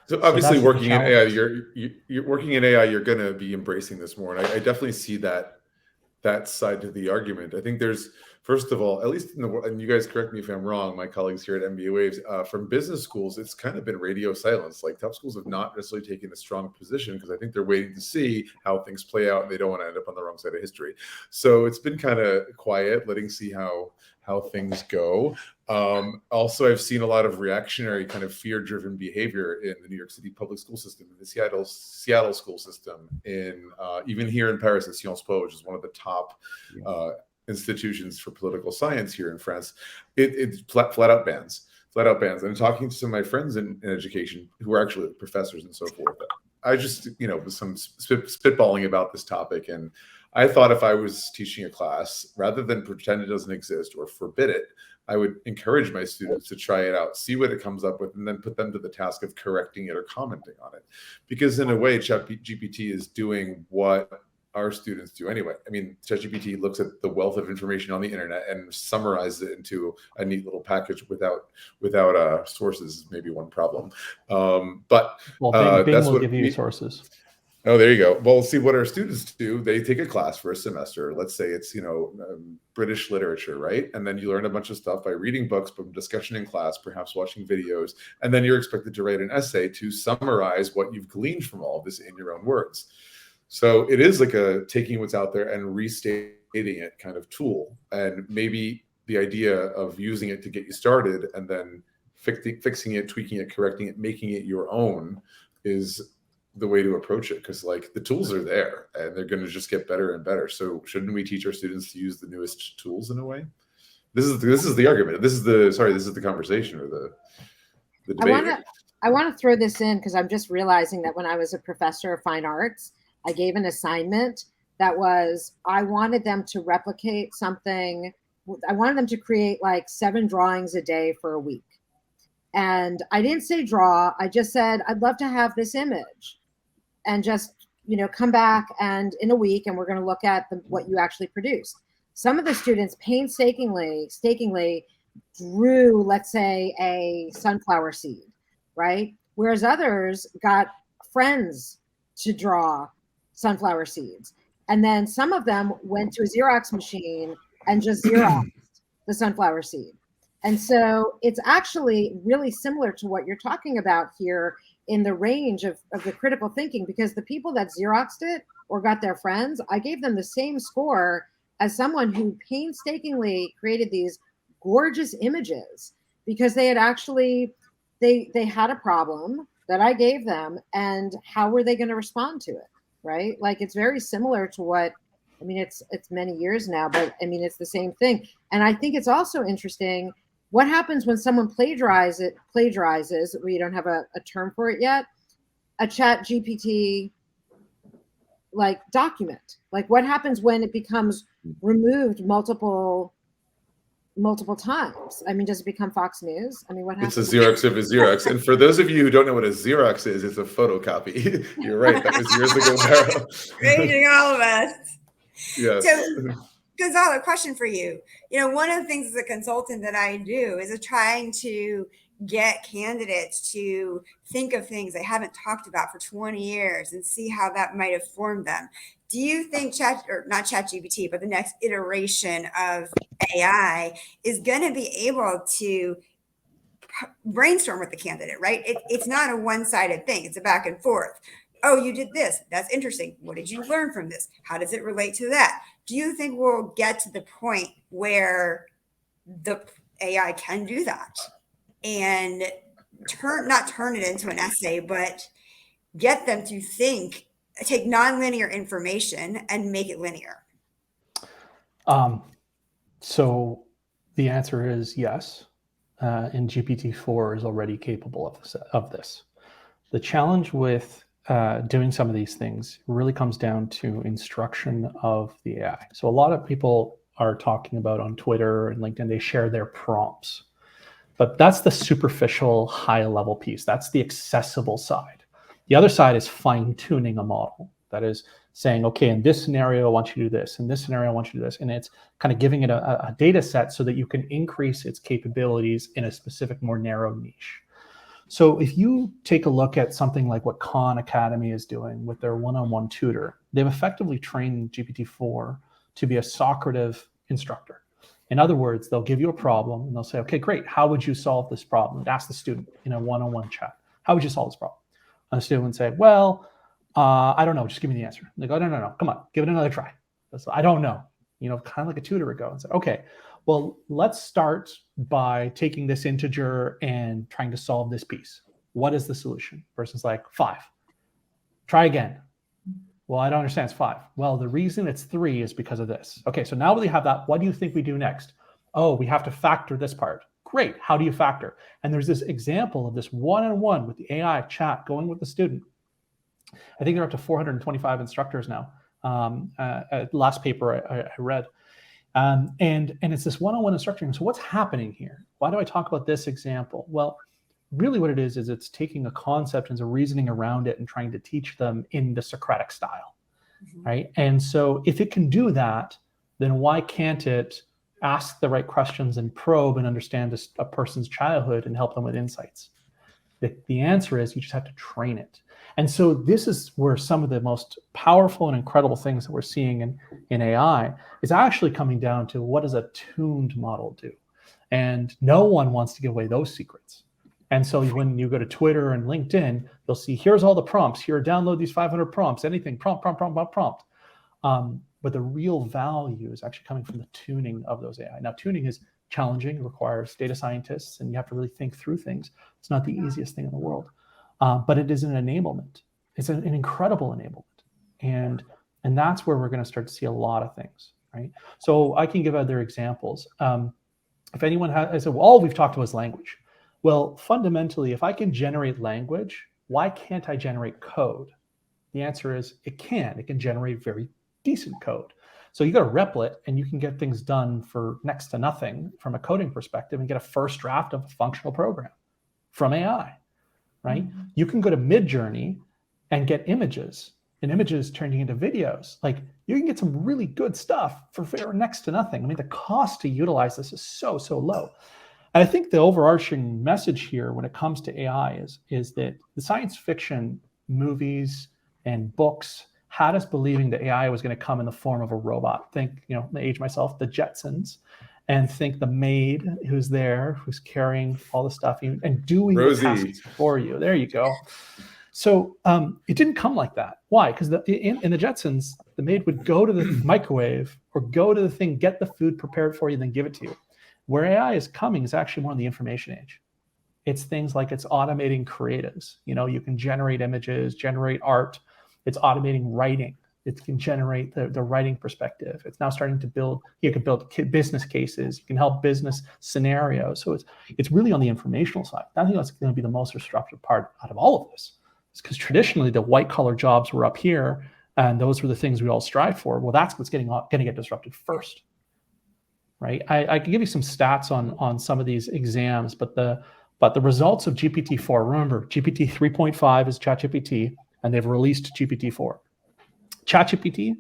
So obviously, working in AI, you're working in AI, you're going to be embracing this more, and I definitely see that side to the argument. I think there's, first of all, at least in the world, and you guys correct me if I'm wrong, my colleagues here at MBA Waves, from business schools, it's kind of been radio silence. Like top schools have not necessarily taken a strong position because I think they're waiting to see how things play out and they don't want to end up on the wrong side of history. So it's been kind of quiet, letting see how things go. Also, I've seen a lot of reactionary kind of fear-driven behavior in the New York City public school system, in the Seattle school system, in even here in Paris at Sciences Po, which is one of the top institutions for political science here in France. It's flat out bans. And talking to some of my friends in education who are actually professors and so forth, I just, was some spitballing about this topic. And I thought if I was teaching a class, rather than pretend it doesn't exist or forbid it, I would encourage my students to try it out, see what it comes up with, and then put them to the task of correcting it or commenting on it. Because in a way, ChatGPT is doing what our students do anyway. I mean, ChatGPT looks at the wealth of information on the internet and summarizes it into a neat little package without sources. Maybe one problem, but Bing that's will what give you sources. Oh, there you go. Well, see what our students do. They take a class for a semester. Let's say it's, British literature, right? And then you learn a bunch of stuff by reading books, from discussion in class, perhaps watching videos. And then you're expected to write an essay to summarize what you've gleaned from all of this in your own words. So it is like a taking what's out there and restating it kind of tool. And maybe the idea of using it to get you started and then fixing it, tweaking it, correcting it, making it your own is the way to approach it, because like the tools are there and they're going to just get better and better. So shouldn't we teach our students to use the newest tools in a way? This is the argument. This is the conversation or the debate. I want to throw this in because I'm just realizing that when I was a professor of fine arts, I gave an assignment that was, I wanted them to replicate something. I wanted them to create like 7 drawings a day for a week. And I didn't say draw. I just said, I'd love to have this image and just, come back and in a week, and we're going to look at what you actually produced. Some of the students painstakingly drew, let's say, a sunflower seed, right? Whereas others got friends to draw sunflower seeds. And then some of them went to a Xerox machine and just Xeroxed the sunflower seed. And so it's actually really similar to what you're talking about here in the range of the critical thinking, because the people that Xeroxed it or got their friends, I gave them the same score as someone who painstakingly created these gorgeous images, because they had actually, they had a problem that I gave them, and how were they going to respond to it, right? Like it's very similar to what, I mean, it's many years now, but I mean, it's the same thing. And I think it's also interesting, what happens when someone plagiarizes, we don't have a term for it yet, a ChatGPT like document? Like what happens when it becomes removed multiple times? I mean, does it become Fox News? I mean, what happens? It's a Xerox of a Xerox. And for those of you who don't know what a Xerox is, it's a photocopy. You're right. That was years ago, Bara. Raging all of us. Yes. So, Gonzalo, question for you. One of the things as a consultant that I do is trying to get candidates to think of things they haven't talked about for 20 years and see how that might have formed them. Do you think not ChatGPT, but the next iteration of AI is going to be able to brainstorm with the candidate, right? It's not a one-sided thing. It's a back and forth. Oh, you did this. That's interesting. What did you learn from this? How does it relate to that? Do you think we'll get to the point where the AI can do that and not turn it into an essay, but get them to take nonlinear information and make it linear? So the answer is yes. And GPT-4 is already capable of this. The challenge with doing some of these things really comes down to instruction of the AI. So a lot of people are talking about on Twitter and LinkedIn, they share their prompts. But that's the superficial, high-level piece. That's the accessible side. The other side is fine-tuning a model. That is saying, okay, in this scenario, I want you to do this. In this scenario, I want you to do this. And it's kind of giving it a data set so that you can increase its capabilities in a specific, more narrow niche. So if you take a look at something like what Khan Academy is doing with their one-on-one tutor, they've effectively trained GPT-4 to be a Socrative instructor. In other words, they'll give you a problem and they'll say, okay, great. How would you solve this problem? Ask the student in a one-on-one chat. How would you solve this problem? And the student would say, well, I don't know. Just give me the answer. They go, no. Come on, give it another try. So, I don't know. Kind of like a tutor would go and say, okay, well, let's start by taking this integer and trying to solve this piece. What is the solution? Person's like, 5. Try again. Well, I don't understand. It's 5. Well, the reason it's 3 is because of this. Okay, so now that we have that, what do you think we do next? Oh, we have to factor this part. Great. How do you factor? And there's this example of this one-on-one with the AI chat going with the student. I think they're up to 425 instructors now. Last paper I read. And it's this one-on-one instruction. So what's happening here? Why do I talk about this example? Well, really what it is it's taking a concept and the reasoning around it and trying to teach them in the Socratic style, right? And so if it can do that, then why can't it ask the right questions and probe and understand a person's childhood and help them with insights? The answer is you just have to train it. And so this is where some of the most powerful and incredible things that we're seeing in AI is actually coming down to what does a tuned model do? And no one wants to give away those secrets. And so when you go to Twitter and LinkedIn, you'll see, here's all the prompts. Here, download these 500 prompts, anything, prompt. But the real value is actually coming from the tuning of those AI. Now, tuning is challenging, it requires data scientists, and you have to really think through things. It's not the easiest thing in the world, but it is an enablement. It's an incredible enablement. And that's where we're going to start to see a lot of things, right? So I can give other examples. If anyone has, I said, well, all we've talked about is language. Well, fundamentally, if I can generate language, why can't I generate code? The answer is it can. It can generate very decent code. So you got a Replit and you can get things done for next to nothing from a coding perspective and get a first draft of a functional program from AI, right? Mm-hmm. You can go to Midjourney and get images and images turning into videos. Like you can get some really good stuff for next to nothing. I mean, the cost to utilize this is so low. And I think the overarching message here when it comes to AI is that the science fiction movies and books had us believing that AI was going to come in the form of a robot. Think, I age myself, the Jetsons, and think the maid who's there, who's carrying all the stuff and doing the tasks for you. There you go. So it didn't come like that. Why? Because in the Jetsons, the maid would go to the microwave or go to the thing, get the food prepared for you, then give it to you. Where AI is coming is actually more in the information age. It's things like it's automating creatives. You can generate images, generate art. It's automating writing. It can generate the writing perspective. It's now starting to build, you can build business cases. You can help business scenarios. So it's really on the informational side. I think that's going to be the most disruptive part out of all of this. It's because traditionally the white collar jobs were up here and those were the things we all strive for. Well, that's what's going to get disrupted first, right? I can give you some stats on some of these exams, but the results of GPT-4, remember, GPT 3.5 is ChatGPT, and they've released GPT-4. ChatGPT,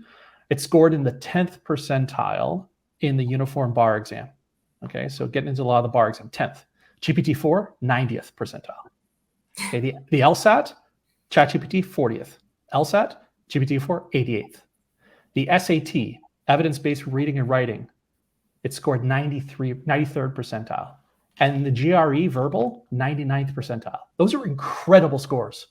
it scored in the 10th percentile in the uniform bar exam. Okay, so getting into a lot of the bar exam, 10th. GPT-4, 90th percentile. Okay, the LSAT, ChatGPT, 40th. LSAT, GPT-4, 88th. The SAT, evidence-based reading and writing, it scored 93rd percentile. And the GRE verbal, 99th percentile. Those are incredible scores,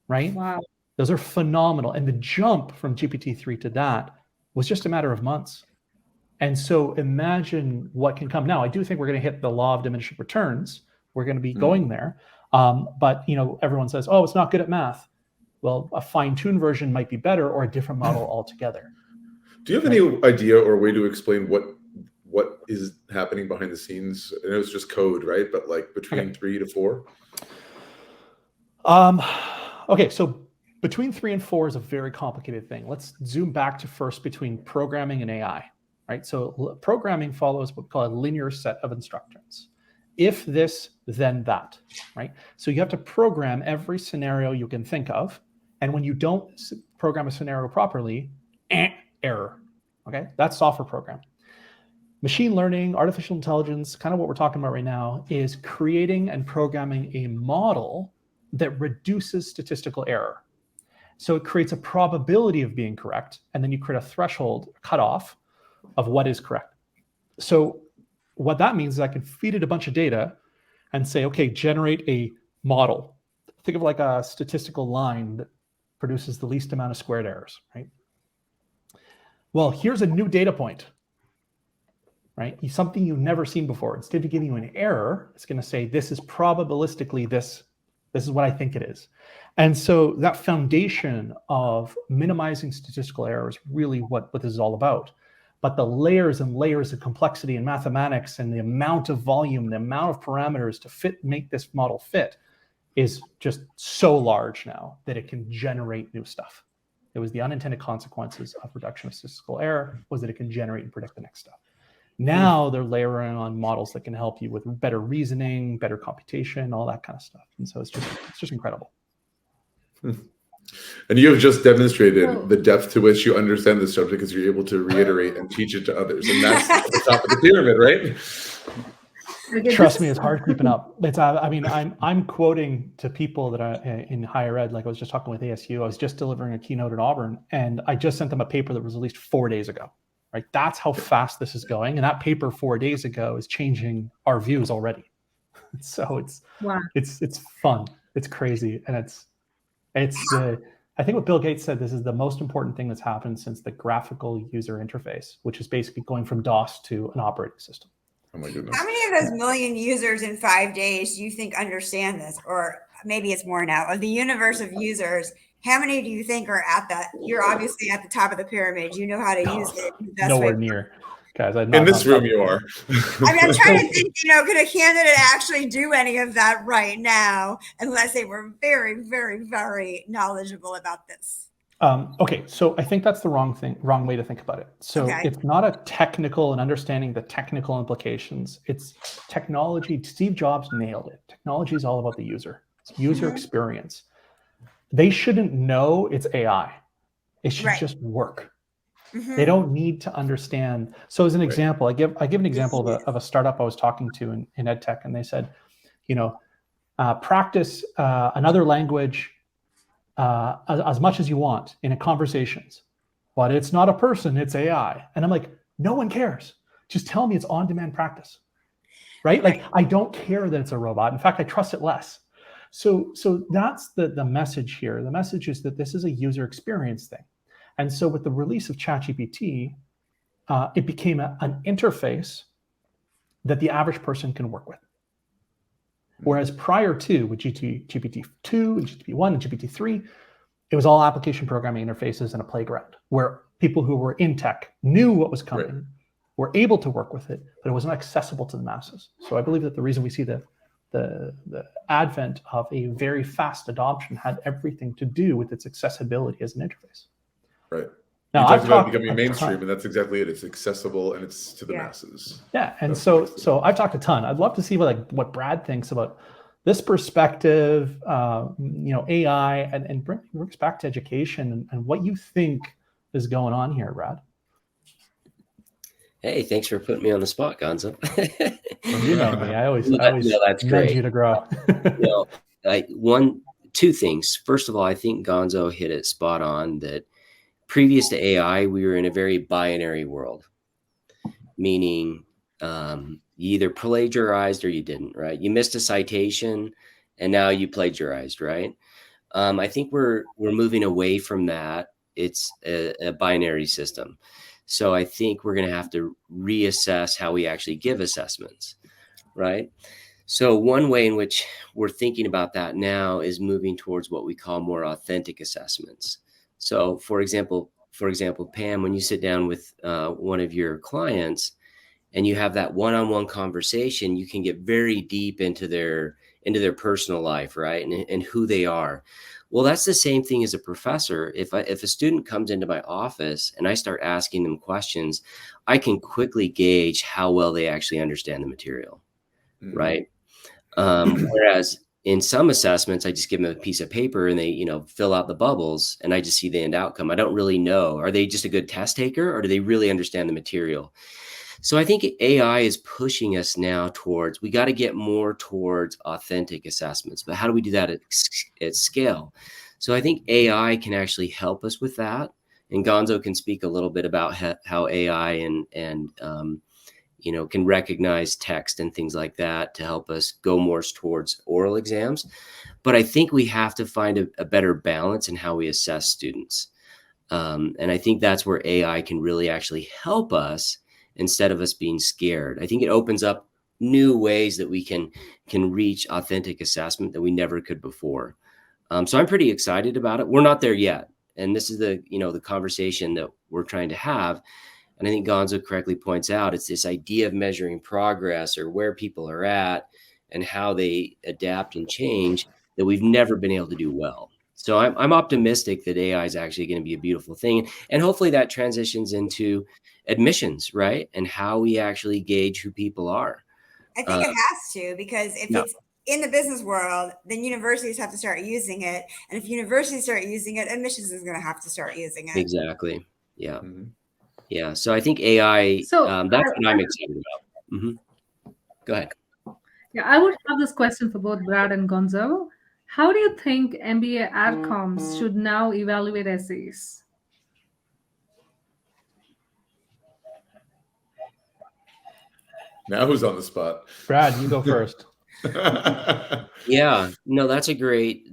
right? Wow. Those are phenomenal. And the jump from GPT-3 to that was just a matter of months. And so imagine what can come. Now, I do think we're going to hit the law of diminishing returns. We're going to be going there. But everyone says, oh, it's not good at math. Well, a fine-tuned version might be better, or a different model altogether. Do you have any idea or way to explain what is happening behind the scenes? I know it's just code, right? But like between 3 to 4? Okay, so between 3 and 4 is a very complicated thing. Let's zoom back to first between programming and AI, right? So programming follows what we call a linear set of instructions. If this, then that, right? So you have to program every scenario you can think of. And when you don't program a scenario properly, error, okay? That's software programming. Machine learning, artificial intelligence, kind of what we're talking about right now, is creating and programming a model that reduces statistical error. So it creates a probability of being correct, and then you create a threshold, cutoff of what is correct. So what that means is I can feed it a bunch of data and say, okay, generate a model. Think of like a statistical line that produces the least amount of squared errors, right? Well, here's a new data point, right? Something you've never seen before. Instead of giving you an error, it's going to say, this is probabilistically this is what I think it is. And so that foundation of minimizing statistical error is really what this is all about. But the layers and layers of complexity in mathematics and the amount of volume, the amount of parameters to make this model fit is just so large now that it can generate new stuff. It was the unintended consequences of reduction of statistical error was that it can generate and predict the next stuff. Now they're layering on models that can help you with better reasoning, better computation, all that kind of stuff. And so it's just incredible. And you have just demonstrated the depth to which you understand the subject because you're able to reiterate and teach it to others. And that's at the top of the pyramid, right? Trust me, it's hard keeping up. I'm quoting to people that are in higher ed. Like I was just talking with ASU. I was just delivering a keynote at Auburn, and I just sent them a paper that was released 4 days ago. Right? That's how fast this is going. And that paper 4 days ago is changing our views already. So it's fun. It's crazy. And I think what Bill Gates said, this is the most important thing that's happened since the graphical user interface, which is basically going from DOS to an operating system. Oh my goodness. How many of those million users in 5 days do you think understand this? Or maybe it's more now. Of the universe of users, how many do you think are at that? You're obviously at the top of the pyramid. You know how to use it. Nowhere near. Guys, in this room you are. I mean, I'm trying to think, could a candidate actually do any of that right now unless they were very, very, very knowledgeable about this? Okay, so I think that's the wrong way to think about it. So It's not a technical and understanding the technical implications. It's technology. Steve Jobs nailed it. Technology is all about the user. It's user experience. They shouldn't know it's AI. It should just work. They don't need to understand. So as an example, I give an example of a startup I was talking to in EdTech, and they said, practice another language as much as you want in conversations, but it's not a person, it's AI. And I'm like, no one cares. Just tell me it's on-demand practice, right? Like, I don't care that it's a robot. In fact, I trust it less. So that's the message here. The message is that this is a user experience thing. And so with the release of ChatGPT, it became an interface that the average person can work with. Whereas prior to, with GPT-2 and GPT-1 and GPT-3, it was all application programming interfaces and a playground where people who were in tech knew what was coming, were able to work with it, but it wasn't accessible to the masses. So I believe that the reason we see the advent of a very fast adoption had everything to do with its accessibility as an interface. Right. Now, I've talked about becoming mainstream, and that's exactly it. It's accessible and it's to the masses. Yeah, and so I've talked a ton. I'd love to see what Brad thinks about this perspective, AI, and brings back to education and what you think is going on here, Brad. Hey, thanks for putting me on the spot, Gonzo. You know me. I always that's nudge great. you to grow. Two things. First of all, I think Gonzo hit it spot on that previous to AI, we were in a very binary world, meaning you either plagiarized or you didn't, right? You missed a citation and now you plagiarized, right? I think we're moving away from that. It's a binary system. So I think we're going to have to reassess how we actually give assessments, right? So one way in which we're thinking about that now is moving towards what we call more authentic assessments. So for example, Pam, when you sit down with one of your clients and you have that one-on-one conversation, you can get very deep into their personal life, right? And who they are. Well, that's the same thing as a professor. If a student comes into my office and I start asking them questions, I can quickly gauge how well they actually understand the material, right? Whereas in some assessments, I just give them a piece of paper and they, fill out the bubbles and I just see the end outcome. I don't really know. Are they just a good test taker or do they really understand the material? So I think AI is pushing us now towards, we got to get more towards authentic assessments, but how do we do that at scale? So I think AI can actually help us with that. And Gonzo can speak a little bit about how AI and can recognize text and things like that to help us go more towards oral exams. But I think we have to find a better balance in how we assess students. And I think that's where AI can really actually help us instead of us being scared. I think it opens up new ways that we can reach authentic assessment that we never could before. So I'm pretty excited about it. We're not there yet. And this is the conversation that we're trying to have. And I think Gonzo correctly points out, it's this idea of measuring progress or where people are at and how they adapt and change that we've never been able to do well. So I'm optimistic that AI is actually going to be a beautiful thing. And hopefully that transitions into admissions, right? And how we actually gauge who people are. I think it has to, because if it's in the business world, then universities have to start using it. And if universities start using it, admissions is going to have to start using it. Exactly. Yeah. Yeah. So I think AI, that's what I'm excited about. Go ahead. Yeah, I would have this question for both Brad and Gonzo. How do you think MBA adcoms should now evaluate essays? Now who's on the spot? Brad, you go first. Yeah, no, that's a great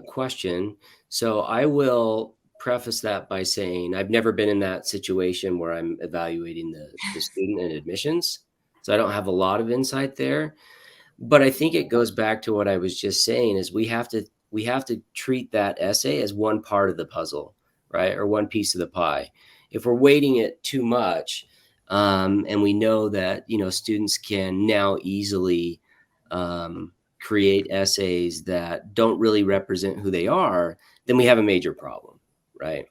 question. So I will preface that by saying I've never been in that situation where I'm evaluating the student in admissions. So I don't have a lot of insight there. But I think it goes back to what I was just saying is we have to treat that essay as one part of the puzzle, right? Or one piece of the pie. If we're weighting it too much, and we know that, students can now easily create essays that don't really represent who they are, then we have a major problem, right?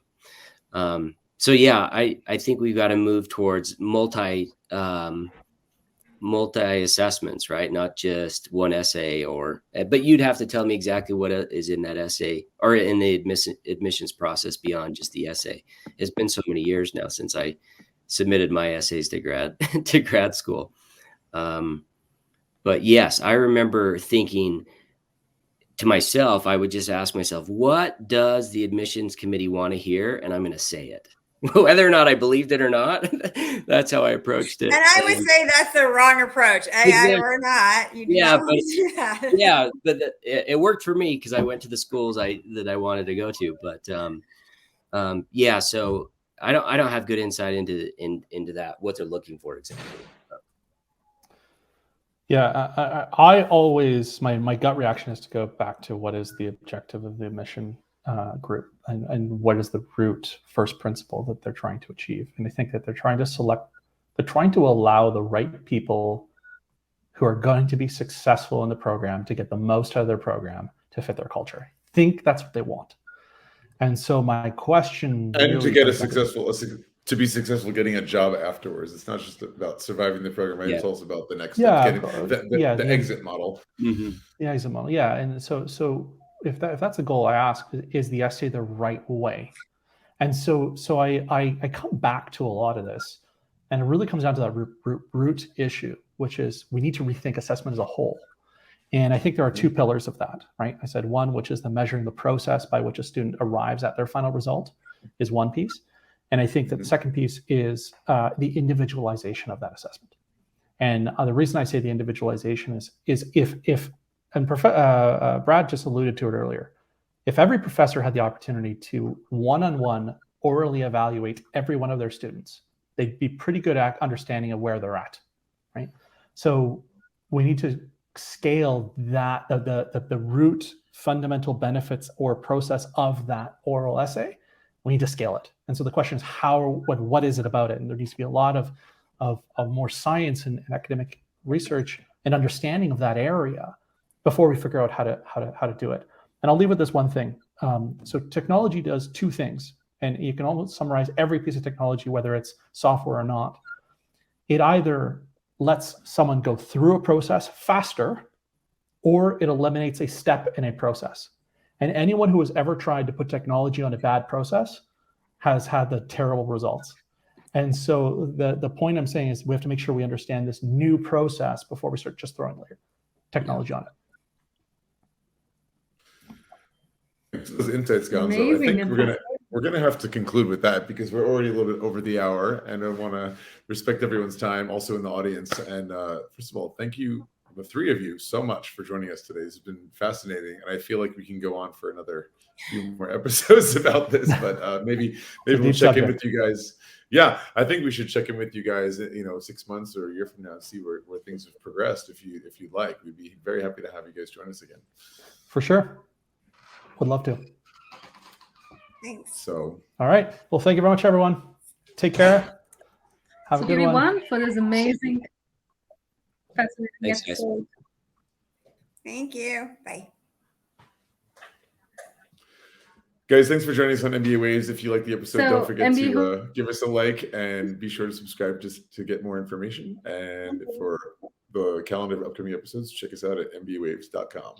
So yeah, I think we've got to move towards multi assessments, right? Not just one essay but you'd have to tell me exactly what is in that essay or in the admissions process beyond just the essay. It's been so many years now since I submitted my essays to grad school. But yes, I remember thinking to myself, I would just ask myself, what does the admissions committee want to hear? And I'm going to say it. Whether or not I believed it or not, that's how I approached it. And I would say that's the wrong approach. AI or not, you do not want to do that. Yeah, but it worked for me because I went to the schools that I wanted to go to. But yeah, so I don't have good insight into that, what they're looking for exactly. Yeah, I always, my gut reaction is to go back to what is the objective of the admission group and what is the root first principle that they're trying to achieve. And I think that they're trying to allow the right people who are going to be successful in the program to get the most out of their program to fit their culture. I think that's what they want. And so my question and really to get to be successful getting a job afterwards. It's not just about surviving the program, right? Yeah. It's also about the next step, the exit model. Mm-hmm. The exit model, yeah. And so if that's a goal, I ask, is the essay the right way? And so I come back to a lot of this, And it really comes down to that root issue, which is we need to rethink assessment as a whole. And I think there are two pillars of that, right? I said one, which is the measuring the process by which a student arrives at their final result, is one piece. And I think that the second piece is the individualization of that assessment. And the reason I say the individualization is if Brad just alluded to it earlier, if every professor had the opportunity to one-on-one orally evaluate every one of their students, they'd be pretty good at understanding of where they're at, right? So we need to scale that, the root fundamental benefits or process of that oral essay. We need to scale it. And so the question is what is it about it? And there needs to be a lot of more science and academic research and understanding of that area before we figure out how to do it. And I'll leave with this one thing. So technology does two things, and you can almost summarize every piece of technology, whether it's software or not. It either lets someone go through a process faster, or it eliminates a step in a process. And anyone who has ever tried to put technology on a bad process has had the terrible results. And so the point I'm saying is we have to make sure we understand this new process before we start just throwing technology on it. Those insights, Gonzo. I think we're gonna have to conclude with that because we're already a little bit over the hour, and I want to respect everyone's time, also in the audience. And first of all, thank you, the three of you, so much for joining us today. It's been fascinating, and I feel like we can go on for another few more episodes about this. But maybe we'll check in with you guys. Yeah, I think we should check in with you guys, 6 months or a year from now, and see where things have progressed. If you'd like, we'd be very happy to have you guys join us again. For sure. Would love to. Thanks. So, all right. Well, thank you very much, everyone. Take care. Have a good one. For this amazing, fascinating Thanks, guys. episode. Thank you. Bye. guys, thanks for joining us on MBA Waves. If you like the episode, So, don't forget MBA to give us a like and be sure to subscribe just to get more information. And for the calendar of upcoming episodes, check us out at MBAwaves.com.